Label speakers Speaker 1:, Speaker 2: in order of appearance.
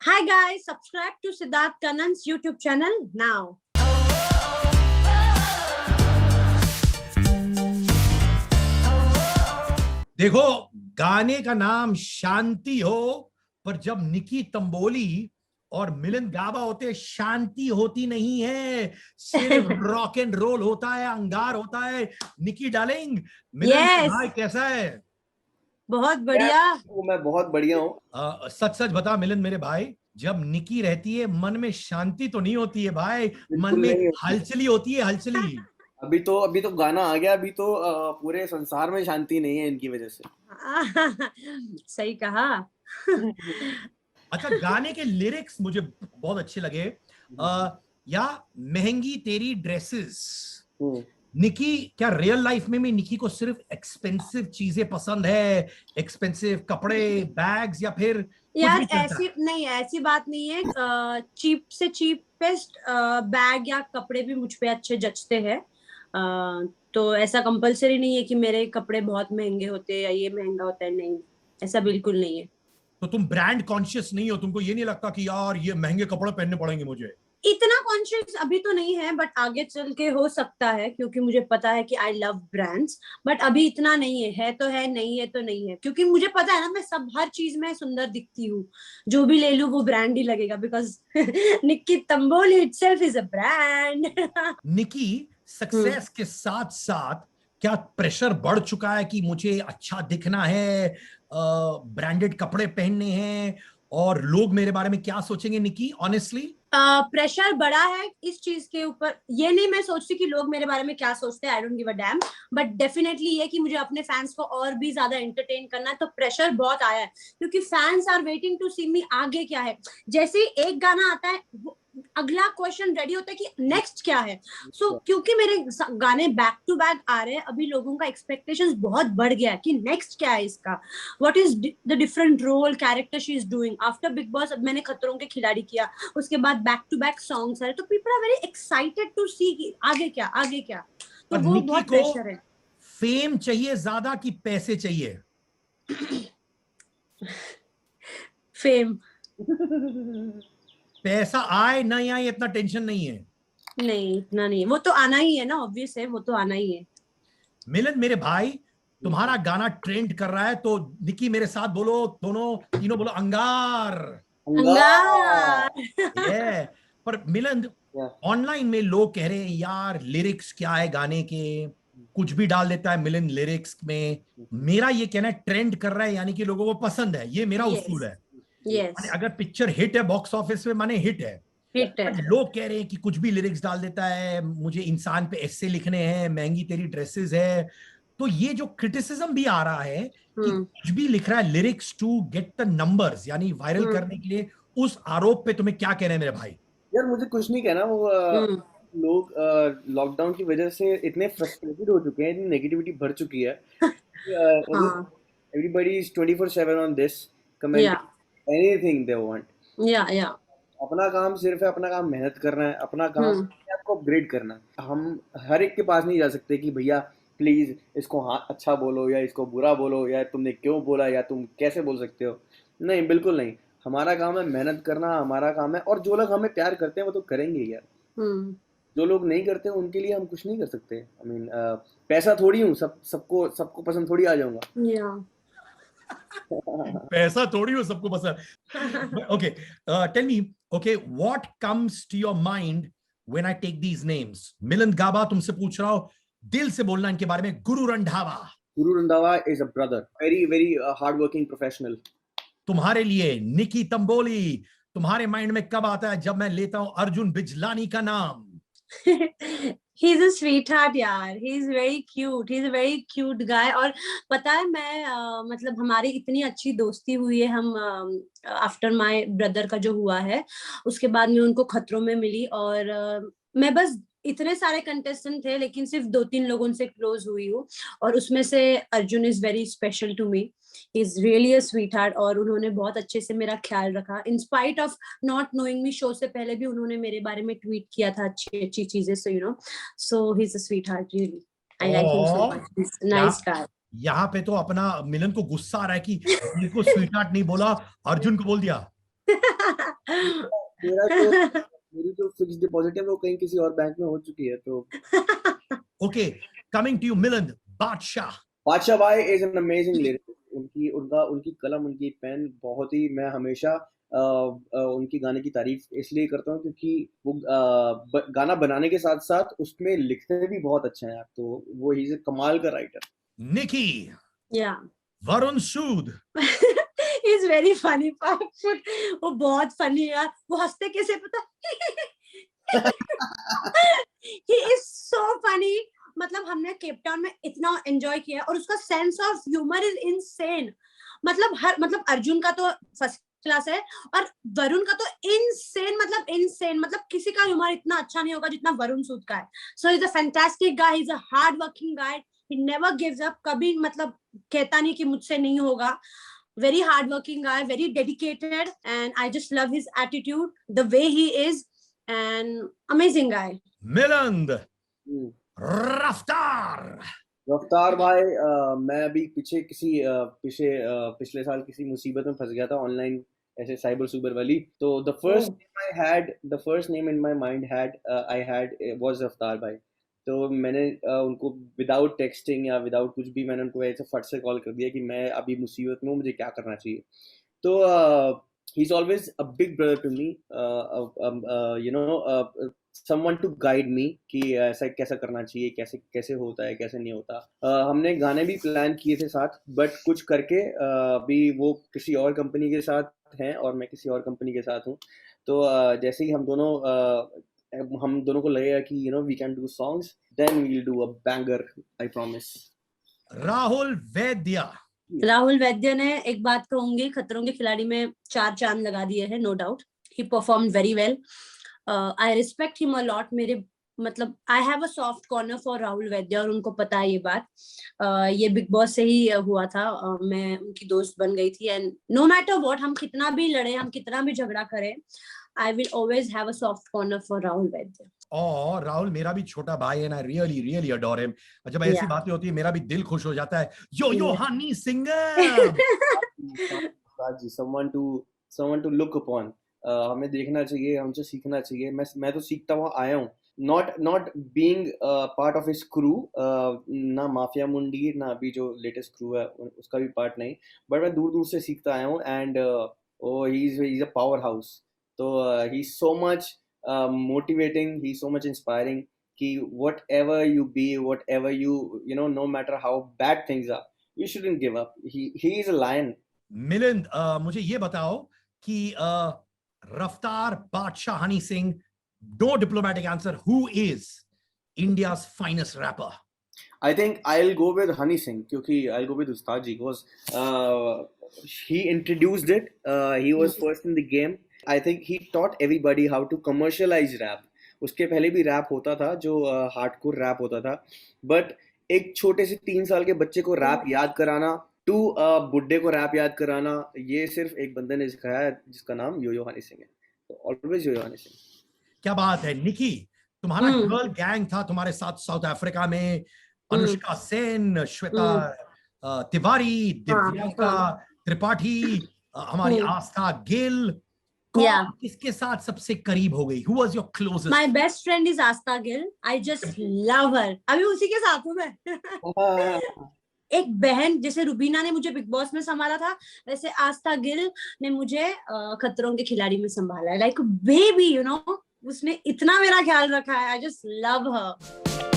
Speaker 1: Hi guys, subscribe to Siddharth Kannan's YouTube channel now.
Speaker 2: देखो, गाने का नाम शांति हो, पर जब निकी तंबोली और मिलन गाबा होते शांति होती नहीं है, सिर्फ रॉक एंड रोल होता है, अंगार होता है। निकी डार्लिंग, मिलन
Speaker 1: Yes.
Speaker 2: भाई कैसा है?
Speaker 1: बहुत बढ़िया।
Speaker 3: मैं बहुत बढ़िया हूँ।
Speaker 2: सच सच बता मिलन मेरे भाई, जब निकी रहती है मन में शांति तो नहीं होती है भाई, मन में हलचली होती है, हलचली।
Speaker 3: अभी तो गाना आ गया, अभी तो पूरे संसार में शांति नहीं है इनकी वजह से।
Speaker 1: सही कहा।
Speaker 2: अच्छा, गाने के लिरिक्स मुझे बहुत अच्छे लगे। या महंगी तेरी ड्रेसेस। निकी, क्या रियल लाइफ में भी निकी को सिर्फ एक्सपेंसिव चीजें पसंद है, एक्सपेंसिव कपड़े, बैग्स, या फिर
Speaker 1: यार ऐसी बात नहीं है। चीप से चीपेस्ट बैग या कपड़े भी मुझ पे अच्छे जचते हैं। तो ऐसा कंपलसरी नहीं है कि मेरे कपड़े बहुत महंगे होते हैं या ये महंगा होता है, नहीं, ऐसा बिल्कुल नहीं है।
Speaker 2: तो तुम ब्रांड कॉन्शियस नहीं हो? तुमको ये नहीं लगता कि यार ये महंगे कपड़े पहनने पड़ेंगे मुझे?
Speaker 1: इतना कॉन्शियस अभी तो नहीं है, बट आगे चल के हो सकता है, क्योंकि मुझे पता है कि आई लव ब्रांड्स। बट अभी इतना नहीं है तो है, नहीं है तो नहीं है, क्योंकि मुझे पता है ना, मैं सब हर चीज में सुंदर दिखती हूँ। जो भी ले लूं वो ब्रांड ही लगेगा, because Nikki Tamboli itself is a brand.
Speaker 2: Nikki, success के साथ साथ क्या प्रेशर बढ़ चुका है कि मुझे अच्छा दिखना है, ब्रांडेड कपड़े पहनने हैं, और लोग मेरे बारे में क्या सोचेंगे? निकी, ऑनेस्टली
Speaker 1: प्रेशर बड़ा है इस चीज के ऊपर। ये नहीं मैं सोचती कि लोग मेरे बारे में क्या सोचते हैं, I don't give a dam, but definitely ये कि मुझे अपने फैंस को और भी ज्यादा एंटरटेन करना है, तो प्रेशर बहुत आया है, क्योंकि फैंस आर वेटिंग टू सी मी आगे क्या है। जैसे ही एक गाना आता है, अगला क्वेश्चन रेडी होता है कि नेक्स्ट क्या है। सो क्योंकि मेरे गाने बैक टू बैक आ रहे हैं, अभी लोगों का एक्सपेक्टेशंस बहुत बढ़ गया है कि नेक्स्ट क्या है इसका, what is the different role character she is doing after Big Boss. अब मैंने खतरों के खिलाड़ी किया, उसके बाद बैक टू बैक सॉन्ग्स आ रहे, तो people are very excited to see कि आगे क्या, आगे क्या। तो वो बहुत प्रेशर है।
Speaker 2: फेम चाहिए ज्यादा कि पैसे चाहिए?
Speaker 1: फेम।
Speaker 2: पैसा आए नहीं आए इतना टेंशन नहीं है।
Speaker 1: नहीं, इतना नहीं है, वो तो आना ही है ना, ऑब्वियस है, वो तो आना ही है।
Speaker 2: मिलन मेरे भाई, तुम्हारा गाना ट्रेंड कर रहा है, तो निकी मेरे साथ बोलो, दोनों तीनों बोलो, अंगार।
Speaker 1: अंगार।
Speaker 2: ये पर मिलन, ऑनलाइन में लोग कह रहे हैं यार लिरिक्स क्या है गाने के, कुछ भी डाल देता है मिलन लिरिक्स में। मेरा ये कहना है ट्रेंड कर रहा है, यानी कि लोगों को पसंद है, ये मेरा उसूल है।
Speaker 1: Yes.
Speaker 2: अगर पिक्चर हिट है बॉक्स ऑफिस में, माने हिट है। लोग कह रहे हैं कि कुछ भी लिरिक्स डाल देता है, मुझे इंसान पे ऐसे लिखने हैं, महंगी तेरी ड्रेसेस है। तो ये जो क्रिटिसिज्म भी आ रहा है कि कुछ भी लिख रहा है lyrics to get the numbers, यानी वायरल करने के लिए, उस आरोप पे तुम्हें क्या कहना है मेरे भाई?
Speaker 3: यार मुझे कुछ नहीं कहना, वो लोग लॉकडाउन की वजह से इतने फ्रस्ट्रेटेड हो चुके हैं, इतनी नेगेटिविटी भर चुकी है। Everybody is 24/7 on this, comment anything they want. अपना काम सिर्फ है, अपना काम मेहनत करना है, अपना काम आपको अपग्रेड करना है। हम हर एक के पास नहीं जा सकते कि भैया प्लीज इसको हाँ अच्छा बोलो या इसको बुरा बोलो, या तुमने क्यों बोला, या तुम कैसे बोल सकते हो। नहीं, बिल्कुल नहीं। हमारा काम है मेहनत करना, हमारा काम है। और जो लोग हमें प्यार करते हैं वो तो करेंगे यार। जो लोग नहीं करते उनके लिए हम कुछ नहीं कर सकते। आई मीन पैसा थोड़ी हूँ, सबको पसंद थोड़ी आ जाऊंगा।
Speaker 2: पैसा थोड़ी हो सबको पसंद। Okay, tell me, okay, what comes to your mind when I take these names? Milan Gaba, तुमसे पूछ रहा हूं, दिल से बोलना इनके बारे में। Guru Randhawa.
Speaker 3: Guru Randhawa is a brother, very very hard working professional.
Speaker 2: तुम्हारे लिए निकी तंबोली, तुम्हारे माइंड में कब आता है जब मैं लेता हूं अर्जुन बिजलानी का नाम?
Speaker 1: He's a sweetheart यार, he's very cute, he's a very cute guy। और पता है मैं मतलब हमारी इतनी अच्छी दोस्ती हुई है, हम आफ्टर माय ब्रदर का जो हुआ है उसके बाद में उनको खतरों में मिली, और मैं बस, इतने सारे कंटेस्टेंट थे लेकिन सिर्फ 2-3 लोगों से क्लोज हुई हूँ, और उसमें से Arjun is very special to me. He is really a sweetheart, और उन्होंने बहुत अच्छे से मेरा ख्याल रखा, in spite of not knowing me. Show से पहले भी उन्होंने मेरे बारे में ट्वीट किया था अच्छी अच्छी चीजें, so you know, so he is a sweetheart, really I like him so much, he is nice guy.
Speaker 2: यहाँ पे तो अपना मिलन को गुस्सा आ रहा है कि मेरे को स्वीटहार्ट नहीं बोला, अर्जुन को बोल दिया।
Speaker 3: मेरा तो मेरी जो फिक्स्ड डिपॉजिट है वो कहीं किसी और बैंक में हो चुकी है तो।
Speaker 2: Okay, coming to you Milind,
Speaker 3: Badshah भाई इज एन अमेजिंग लिरिक। उनकी कलम, उनकी पेन बहुत ही, मैं हमेशा उनकी गाने की तारीफ इसलिए करता हूँ क्योंकि वो गाना बनाने के साथ साथ उसमें लिखते भी बहुत अच्छे हैं, तो वो ही इज कमाल का राइटर।
Speaker 2: निकी,
Speaker 1: या
Speaker 2: वरुण सूद,
Speaker 1: इज वेरी फनी। वो बहुत फनी यार, वो हंसते कैसे पता ही इज सो फनी। मतलब हमने केप टाउन में इतना एंजॉय किया और उसका sense of humour is insane. मतलब अर्जुन का तो फर्स्ट क्लास है और वरुण का तो इनसेन, मतलब किसी का ह्यूमर इतना अच्छा नहीं होगा जितना वरुण सूद का है। So is a fantastic guy, is a hard working guy, he never gives up, कभी मतलब कहता नहीं कि मुझसे नहीं होगा। Very hardworking guy, very dedicated, and I just love his attitude, the way he is, and amazing guy.
Speaker 2: Milind, रफ्तार
Speaker 3: भाई, मैं अभी पिछले साल किसी मुसीबत में फंस गया था ऑनलाइन, ऐसे साइबर सुबर वाली। तो the first name in my mind was रफ्तार भाई। तो मैंने उनको विदाउट टेक्सटिंग या विदाउट कुछ भी, मैंने उनको ऐसे फट से कॉल कर दिया कि मैं अभी मुसीबत में हूँ, मुझे क्या करना चाहिए। तो he is always a big brother to me, someone to guide me कि ऐसा कैसा करना चाहिए, कैसे कैसे होता है, कैसे नहीं होता। हमने गाने भी प्लान किए थे साथ, बट कुछ करके अभी वो किसी और कंपनी के साथ हैं और मैं किसी और कंपनी के साथ हूँ। तो जैसे ही हम दोनों को लगेगा कि we can do songs, then we will do a banger, I promise.
Speaker 2: Rahul Vaidya ने, एक बात कहूंगी, खतरों के खिलाड़ी में 4 चांद लगा दिए हैं, no doubt. He perform very well. I respect him a lot. मेरे मतलब I have a soft corner for Rahul Vaidya और उनको पता है ये बात। ये बिग बॉस से ही हुआ था। मैं उनकी दोस्त बन गई थी एंड नो मैटर व्हाट, हम कितना भी लड़े, हम कितना भी झगड़ा करें, I will always have a soft corner for Rahul Vaidya. और राहुल मेरा भी छोटा भाई है ना, रियली रियली अडोर हिम। जब ऐसी बातें होती है मेरा भी दिल खुश हो जाता है। Yo Honey singer,
Speaker 3: someone to look upon। हमें देखना चाहिए, हमसे सीखना चाहिए। मैं तो सीखता हुआ आया हूँ, not being part of his crew, ना माफिया मुंडी, ना अभी जो लेटेस्ट क्रू है उसका भी पार्ट नहीं, बट मैं दूर दूर से सीखता आया हूँ। And he is a power house। तो he is so much motivating, he is so much inspiring कि whatever you be, whatever no matter how bad things are, you shouldn't give up। he is a lion।
Speaker 2: Milind, मुझे ये बताओ कि रफ्तार, बादशाह, Honey Singh, no diplomatic answer, who is India's finest rapper?
Speaker 3: I think I'll go with Honey Singh, क्योंकि I'll go with Ustad ji because he introduced it, he was first in the game। I think he taught everybody how to commercialize rap। उसके पहले भी rap होता था जो hardcore rap होता था, but एक छोटे से 3 साल के बच्चे को रैप याद कराना, टू बुड्ढे को रैप याद कराना, ये सिर्फ एक बंदे ने सिखाया है जिसका नाम यो हनी सिंह है। तो ऑलवेज यो हनी सिंह।
Speaker 2: क्या बात है। निकी, तुम्हारा गर्ल गैंग था तुम्हारे साथ साउथ अफ्रीका में, अनुष्का सेन, श्वेता तिवारी, दिव्यांका त्रिपाठी, हमारी आस्था गिल। कौन किसके साथ सबसे करीब हो गई? Who was your closest?
Speaker 1: My best friend is Astha Gill. I just love her. अभी उसी के साथ हूँ मैं। एक बहन जैसे रुबीना ने मुझे बिग बॉस में संभाला था, वैसे आस्था गिल ने मुझे खतरों के खिलाड़ी में संभाला है, लाइक बेबी, उसने इतना मेरा ख्याल रखा है। I just love her.